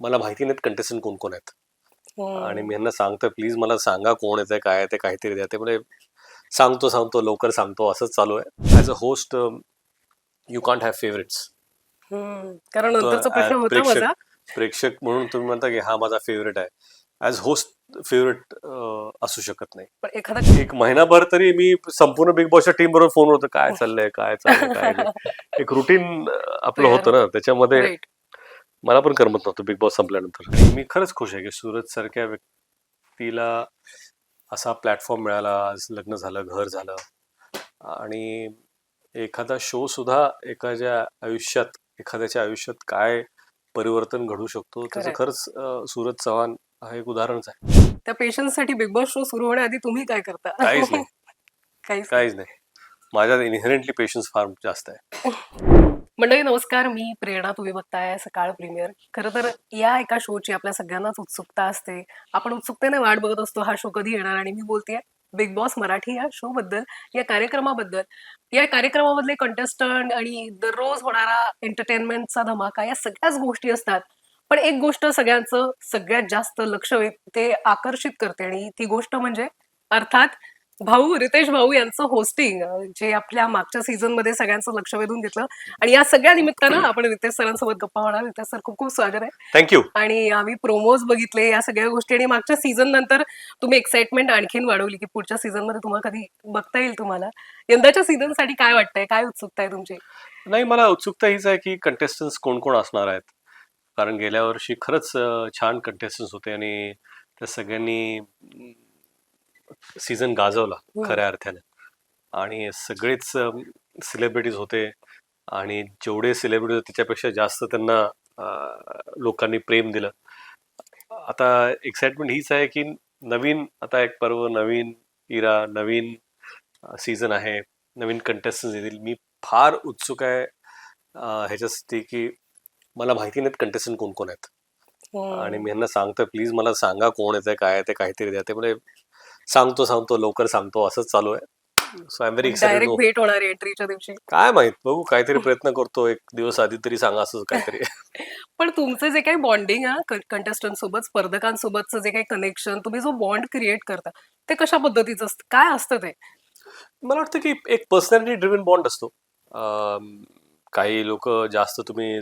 मला माहिती नाहीत कंटेस्टंट कोण कोण आहेत आणि हम्म. मी यांना सांगतोय प्लीज मला सांगा कोण येत आहे काय आहे ते काहीतरी द्या ते म्हणजे सांगतो लवकर सांगतो असंच चालू आहे as a host you can't have favourites कारण नंतरचा प्रश्न होता प्रेक्षक माझा. प्रेक्षक म्हणून तुम्ही म्हणता की हा माझा फेवरेट आहे ॲज होस्ट फेवरेट असू शकत नाही पण एखादा एक महिनाभर तरी मी संपूर्ण बिग बॉसच्या टीम बरोबर फोन होतं काय चाललंय काय चाललंय काय नाही एक रुटीन आपलं तयार होतं ना होतं. त्याच्यामध्ये राईट. मला पण करमत नव्हतं बिग बॉस संपल्यानंतर आणि मी खरंच खुश आहे की सूरज सारख्या व्यक्तीला असा प्लॅटफॉर्म मिळाला आज लग्न झालं घर झालं आणि एखादा शो सुद्धा एखाद्याच्या आयुष्यात काय परिवर्तन घडू शकतो त्याचं खरंय. खरंच सूरज चव्हाण हा एक उदाहरणच आहे त्या पेशन्ससाठी बिग बॉस शो सुरू होण्याआधी तुम्ही काय करता? काहीच नाही काहीच नाही. काहीच नाही माझ्यात इनहेरंटली पेशन्स फार जास्त आहे मंडळी नमस्कार, मी प्रेरणा. तुम्ही बघताय सकाळ प्रीमियर. खरं तर या एका शोची आपल्या सगळ्यांनाच उत्सुकता असते. आपण उत्सुकतेने वाट बघत असतो हा शो कधी येणार, आणि मी बोलतेय बिग बॉस मराठी या शो बद्दल, या कार्यक्रमाबद्दल. या कार्यक्रमामधले कंटेस्टंट आणि दररोज होणारा एंटरटेनमेंटचा धमाका, या सगळ्याच गोष्टी असतात. पण एक गोष्ट सगळ्यांचं सगळ्यात जास्त लक्ष ते आकर्षित करते, आणि ती गोष्ट म्हणजे अर्थात रितेश भाऊ यांचं होस्टिंग, जे आपल्या मागच्या सीझन मध्ये सगळ्यांचं लक्ष वेधून घेतलं. आणि या सगळ्या निमित्तानं आपण रितेश सरांसोबत गप्पा होणार. रितेश सर, खूप खूप स्वागत आहे. थँक्यू आणि आम्ही प्रोमोज बघितले, या सगळ्या गोष्टी, आणि मागच्या सीझन नंतर तुम्ही एक्साइटमेंट आणखीन वाढवली की पुढच्या सीझन मध्ये तुम्हाला कधी बघता येईल. तुम्हाला यंदाच्या सीझन साठी काय वाटतंय, काय उत्सुकता आहे तुमची? नाही मला उत्सुकता हीच आहे की कंटेस्टन्स कोण कोण असणार आहेत कारण गेल्या वर्षी खरंच छान कंटेस्टन्स होते आणि त्या सगळ्यांनी सीझन गाजवला हम्म. खऱ्या अर्थाने आणि सगळेच सेलिब्रिटीज होते आणि जेवढे सेलिब्रिटी होते त्याच्यापेक्षा जास्त त्यांना लोकांनी प्रेम दिलं. आता एक्साइटमेंट हीच आहे की नवीन आता एक पर्व नवीन इरा नवीन सीझन आहे नवीन कंटेस्टन्स येतील. मी फार उत्सुक आहे ह्याच्यासाठी की मला माहिती नाहीत कंटेस्टंट कोण कोण आहेत आणि मी हम्म. यांना सांगतोय प्लीज मला सांगा कोण येत आहे काय आहे ते काहीतरी द्या ते म्हणजे सांगतो लवकर सांगतो असंच चालू आहे. सो आय एम व्हेरी म्हणजे एक्साइटेड डायरेक्ट नो भेट होणार आहे एंट्रीच्या दिवशी. काय माहित बघू काहीतरी प्रयत्न करतो एक दिवस आधी तरी सांगा असं काहीतरी पण तुमचं जे काही बॉन्डिंग आहे कंटेस्टंट सोबत, स्पर्धकांसोबतचं जे काही कनेक्शन, तुम्ही जो बॉन्ड क्रिएट करता, ते कशा पद्धतीचं असतं, काय असतं ते? मला वाटतं की एक पर्सनॅलिटी ड्रिव्हन बॉन्ड असतो. काही लोक जास्त तुम्ही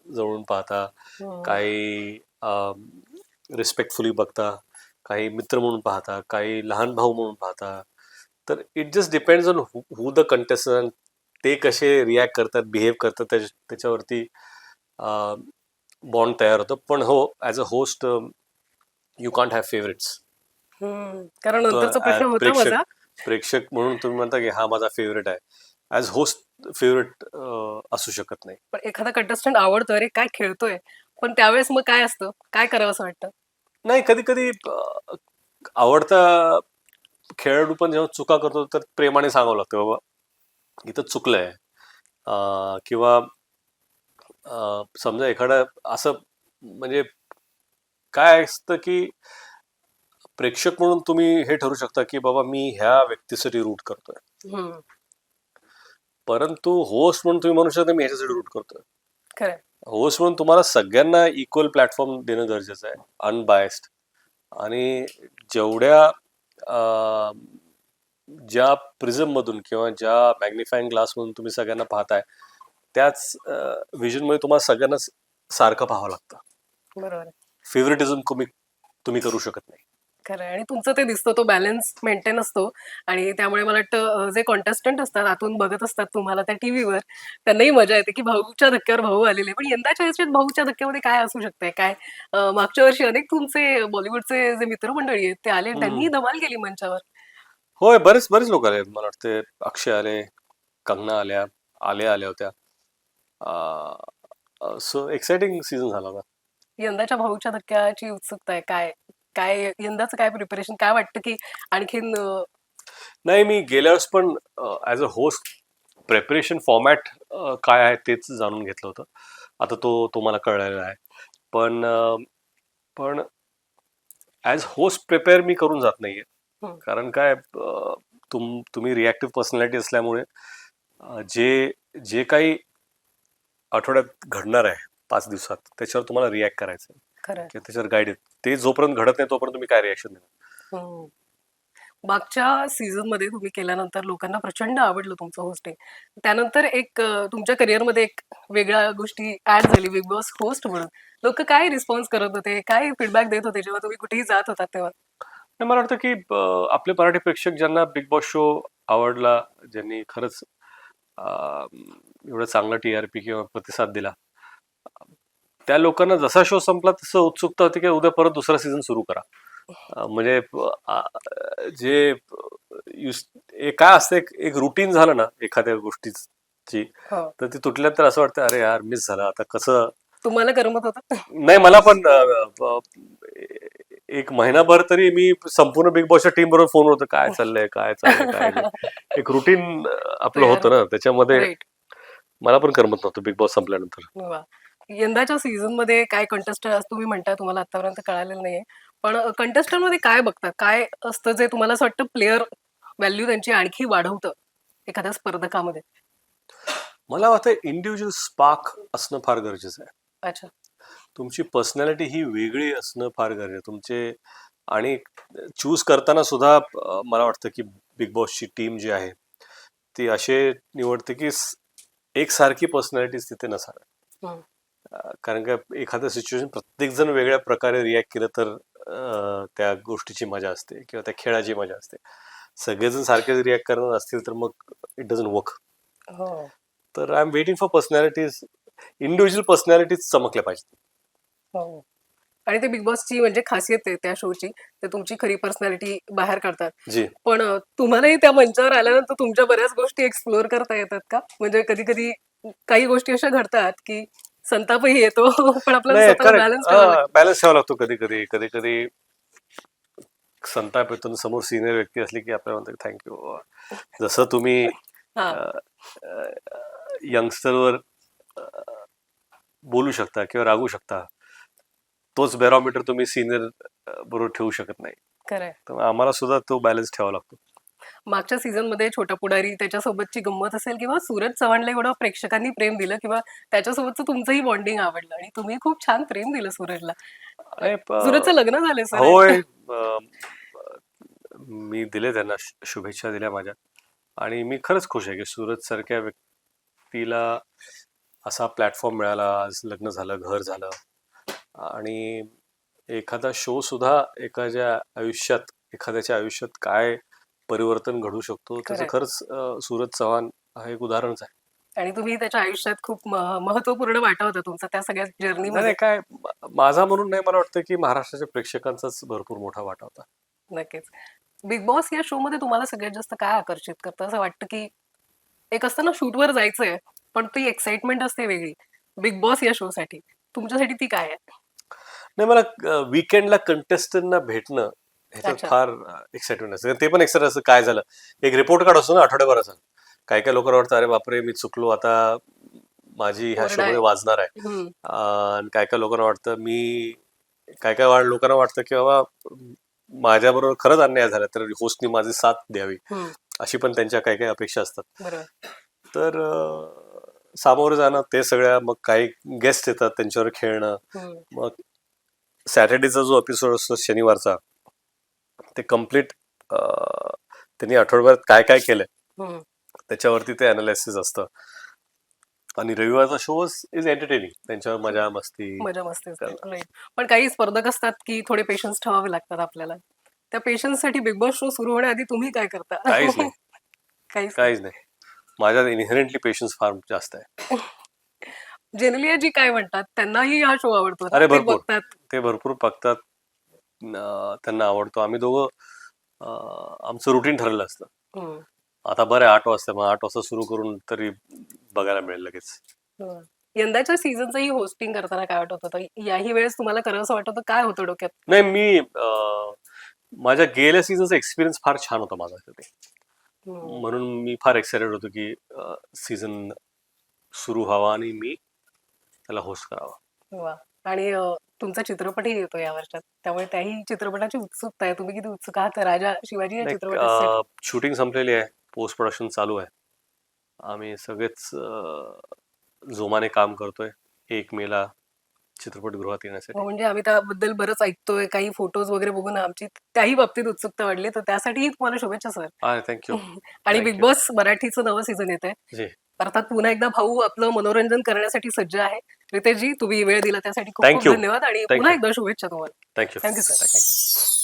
जवळून पाहता हम्म. काही रिस्पेक्टफुली बघता काही मित्र म्हणून पाहता काही लहान भाऊ म्हणून पाहता तर it just depends on who the contestant ते कसे रिॲक्ट करतात बिहेव करतात त्याच्यावरती बॉन्ड तयार होतं. पण हो as a host you can't have favourites कारण नंतरचा प्रश्न होता प्रेक्षक माझा. प्रेक्षक म्हणून तुम्ही म्हणता की हा माझा फेवरेट आहे ॲज होस्ट फेवरेट असू शकत नाही. पण एखादा कंटेस्टंट आवडतो, अरे काय खेळतोय, पण त्यावेळेस मग काय असतं, काय करावं असं वाटतं? नाही कधी कधी आवडता खेळाडू पण जेव्हा चुका करतो तर प्रेमाने सांगावं लागतं बाबा इथं चुकलंय किंवा समजा एखादा असं म्हणजे काय असतं की प्रेक्षक म्हणून तुम्ही हे ठरू शकता की बाबा मी ह्या व्यक्तीसाठी रूट करतोय हम्म. परंतु होस्ट म्हणून तुम्ही म्हणू शकता मी ह्याच्यासाठी रूट करतोय. खरंय. होस्ट म्हणून तुम्हाला सगळ्यांना इक्वल प्लॅटफॉर्म देणं गरजेचं आहे अनबायस्ड आणि जेवढ्या ज्या प्रिझम मधून किंवा ज्या मॅग्निफाईंग ग्लास मधून तुम्ही सगळ्यांना पाहताय त्याच व्हिजन मध्ये तुम्हाला सगळ्यांना सारखं पाहावं लागतं. बरोबर आहे. फेवरेटिझम तुम्ही करू शकत नाही. खरंय. आणि तुमचं ते दिसतं, तो बॅलन्स मेंटेन असतो. आणि त्यामुळे मला वाटतं जे कॉन्टेस्टंट असतात आतून बघत असतात तुम्हाला त्या टीव्हीवर, त्यांनाही मजा येते की भाऊच्या धक्क्यावर भाऊ आलेले. पण यंदाच्या ह्याच्यात भाऊच्या धक्क्यामध्ये काय असू शकतंय काय? मागच्या वर्षी अनेक तुमचे बॉलिवूडचे जे मित्रमंडळी आहेत ते आले आणि त्यांनी धमाल केली मंचावर. होय बरेच बरेच लोक आले मला वाटते अक्षय आले कंगना आल्या होत्या. सो एक्साइटिंग सीझन झाला होता. यंदाच्या भाऊच्या धक्क्याची उत्सुकता आहे काय? काय यंदाचं काय प्रिपरेशन, काय वाटतं की आणखीन नाही मी गेल्या वेळेस पण as a host preparation format काय आहे तेच जाणून घेतलं होतं. आता तो मला कळलेला आहे. पण पण ॲज होस्ट प्रिपेअर मी करून जात नाहीये हं. कारण काय तुम्ही रिॲक्टिव्ह पर्सनॅलिटी असल्यामुळे जे जे काही आठवड्यात घडणार आहे 5 दिवसात त्याच्यावर तुम्हाला रिॲक्ट करायचं खरंय. किंवा त्याच्यावर गाईड ते जोपर्यंत घडत नाही तोपर्यंत तुम्ही काय रिॲक्शन देणार. हम्म. मागच्या सीझन मध्ये तुम्ही केल्यानंतर लोकांना प्रचंड आवडलं तुमचं होस्टिंग. त्यानंतर एक तुमच्या करिअरमध्ये एक वेगळ्या गोष्टी ऍड झाली बिग बॉस होस्ट म्हणून. लोक काय रिस्पॉन्स करत होते, काय फीडबॅक देत होते जेव्हा तुम्ही कुठेही जात होतात तेव्हा? नाही, मला वाटतं की आपले मराठी प्रेक्षक ज्यांना बिग बॉस शो आवडला, ज्यांनी खरंच एवढा चांगला TRP किंवा प्रतिसाद दिला, त्या लोकांना जसा शो संपला तसं उत्सुकता होती की उद्या परत दुसरा सीझन सुरू करा. म्हणजे जे काय असतं, एक रुटीन झालं ना एखाद्या गोष्टीची, हो. तर ती तुटल्यानंतर असं वाटतं अरे यार मिस झालं, आता कसं. तुम्हाला करमत होतं? नाही, मला पण एक महिनाभर तरी मी संपूर्ण बिग बॉसच्या टीम बरोबर फोन होतं, काय चाललंय काय चाललंय काय नाही. एक रुटीन आपलं तयार होतं ना, त्याच्यामध्ये राईट. मला पण करमत नव्हतं बिग बॉस संपल्यानंतर. वा. यंदाच्या सीझन मध्ये काय कंटेस्टंट तुम्ही म्हणता तुम्हाला आतापर्यंत कळालेलं नाहीये, पण कंटेस्टंट मध्ये काय बघता, काय असतं जे तुम्हाला असं वाटतं प्लेअर व्हॅल्यू त्यांची आणखी वाढवतं एखाद्या स्पर्धकामध्ये? मला वाटतं इंडिव्हिज्युअल स्पार्क असणं फार गरजेचं आहे. अच्छा. तुमची पर्सनॅलिटी ही वेगळी असणं फार गरजेचं आहे. तुमचे आणि चूज करताना सुद्धा मला वाटतं की बिग बॉसची टीम जी आहे ती असे निवडते की एकसारखी पर्सनॅलिटीज तिथे नसाव्या. हम्म. कारण का एखादं सिच्युएशन प्रत्येक जण वेगळ्या प्रकारे रिॲक्ट केलं तर त्या गोष्टीची मजा असते किंवा त्या खेळाची मजा असते. सगळेजण सारखेच रिॲक्ट करणार असतील तर मग इट डझंट वर्क. हो. तर I am waiting for personalities, individual personalities चमकल्या पाहिजेत. हो. आणि ते बिग बॉसची म्हणजे खासियत आहे त्या शोची, ते तुमची खरी पर्सनॅलिटी बाहेर काढतात. जी. पण तुम्हालाही त्या मंचावर आल्यानंतर तुमच्या बऱ्याच गोष्टी एक्सप्लोअर करता येतात का? म्हणजे कधी कधी काही गोष्टी अशा घडतात की संतापही येतो पण आपल्याला नाही, स्वतःला करेक्ट. बॅलन्स ठेवावं लागतं. बॅलन्स ठेवावा लागतो. कधी कधी कधी कधी संताप येतो आणि समोर सिनियर व्यक्ती असली की आपल्याला म्हणतात थँक्यू. जसं तुम्ही हा. यंगस्टरवर बोलू शकता किंवा रागू शकता, तोच बॅरोमीटर तुम्ही सिनियर बरोबर ठेवू शकत नाही. खरंय. तर आम्हाला सुद्धा तो बॅलन्स ठेवावा लागतो. मागच्या सीझन मध्ये छोटा पुढारी त्याच्यासोबतची गंमत असेल किंवा सूरज चव्हाणला एवढं प्रेक्षकांनी प्रेम दिलं किंवा त्याच्यासोबतचं तुमचंही बॉन्डिंग आवडलं आणि तुम्ही खूप छान प्रेम दिलं सूरजला. आणि सूरजचं लग्न झालंय सर. होय, मी दिले त्यांना शुभेच्छा दिल्या माझ्या. आणि मी खरंच खुश आहे की सूरज सारख्या व्यक्तीला असा प्लॅटफॉर्म मिळाला, आज लग्न झालं, घर झालं. आणि एखादा शो सुद्धा एखाद्याच्या आयुष्यात काय परिवर्तन घडू शकतो त्याचं खरंय. खरंच सूरज चव्हाण हा एक उदाहरणच आहे. आणि तुम्ही त्याच्या आयुष्यात खूप महत्वपूर्ण वाटा होता तुमचा त्या सगळ्या नाही जर्नीमध्ये. नाही, काय माझा म्हणून नाही, मला वाटतं की महाराष्ट्राच्या प्रेक्षकांचाच भरपूर मोठा वाटा होता. नक्कीच. बिग बॉस या शो मध्ये तुम्हाला सगळ्यात जास्त काय आकर्षित करतं? असं वाटतं की एक असतं ना शूटवर जायचंय पण ती एक्साइटमेंट असते वेगळी बिग बॉस या शो साठी, तुमच्यासाठी ती काय आहे? नाही, मला वीकेंडला कंटेस्टंटना भेटणं ह्याच्यात अच्छा. फार एक्साइटमेंट असतं. ते पण एक्साइट असतं काय झालं, एक रिपोर्ट कार्ड असतो ना आठवड्याभराचा. काही काही लोकांना वाटतं अरे बापरे मी चुकलो, आता माझी ह्या ओरडा शो आहे. मध्ये वाजणार आहे. हम्म. आणि काय काय लोकांना वाटतं काय काय लोकांना वाटतं की बाबा माझ्याबरोबर खरंच अन्याय झाला तर होस्टनी माझी साथ द्यावी, हम्म. अशी पण त्यांच्या काही काही अपेक्षा असतात. बरोबर. तर सामोरं जाणं ते सगळ्या, मग काही गेस्ट येतात त्यांच्यावर खेळणं. हम्म. मग सॅटर्डेचा जो एपिसोड असतो शनिवारचा, ते कम्प्लीट त्यांनी आठवड्यात काय काय केलंय हम्म. त्याच्यावरती ते अनालिसिस असतं. आणि रविवारचा शो इज एंटरटेनिंग, त्यांच्यावर मजा मस्ती मजा मस्ती असते. करणं. राईट. पण काही स्पर्धक असतात की थोडे पेशन्स ठेवावे लागतात आपल्याला. त्या पेशन्स साठी बिग बॉस शो सुरू होण्याआधी तुम्ही काय करता? काहीच नाही, काहीच काहीच नाही. माझ्यात इनहेरंटली पेशन्स फार जास्त आहे. जनरली आजी काय म्हणतात, त्यांनाही हा शो आवडतो ना, अरे ते भरपूर, बघतात. ते भरपूर बघतात. त्यांना आवडतो. आम्ही दोघं आमचं रुटीन ठरलेलं असतं. हम्म. आता बरं 8 वाजता, मग 8 वाजता सुरू करून तरी बघायला मिळेल लगेच. हम्म. यंदाच्या सीझनचंही होस्टिंग करताना काय वाटत होतं? याही वेळेस तुम्हाला करावं असं वाटत होतं? काय होतं डोक्यात? नाही, मी माझ्या गेल्या सीझनचा एक्सपिरियन्स फार छान होता माझ्यासाठी, हम्म. म्हणून मी फार एक्सायटेड होतो की सीझन सुरू व्हावा आणि मी त्याला होस्ट करावा. वा. आणि तुमचा चित्रपटही येतो या वर्षात, त्यामुळे त्याही चित्रपटाची उत्सुकता आहे. तुम्ही किती उत्सुक आहात राजा शिवाजी या चित्रपटासाठी? शूटिंग संपलेली आहे, पोस्ट प्रोडक्शन चालू आहे. आम्ही सगळेच जोमाने काम करतोय. 1 मेला चित्रपटगृहात येण्यासाठी. म्हणजे आम्ही त्याबद्दल बरंच ऐकतोय. काही फोटोज वगैरे बघून आमची त्याही बाबतीत उत्सुकता वाढली. तर त्यासाठीही तुम्हाला शुभेच्छा सर. थँक्यू. आणि बिग थँक्यू. बॉस मराठीचं नवं सीझन येतंय. जी. अर्थात पुन्हा एकदा भाऊ आपलं मनोरंजन करण्यासाठी सज्ज आहे. रितेशजी तुम्ही वेळ दिला त्यासाठी खूप खूप थँक्यू. धन्यवाद आणि पुन्हा थँक्यू. एकदा शुभेच्छा तुम्हाला. थँक्यू. Thank you sir. थँक्यू.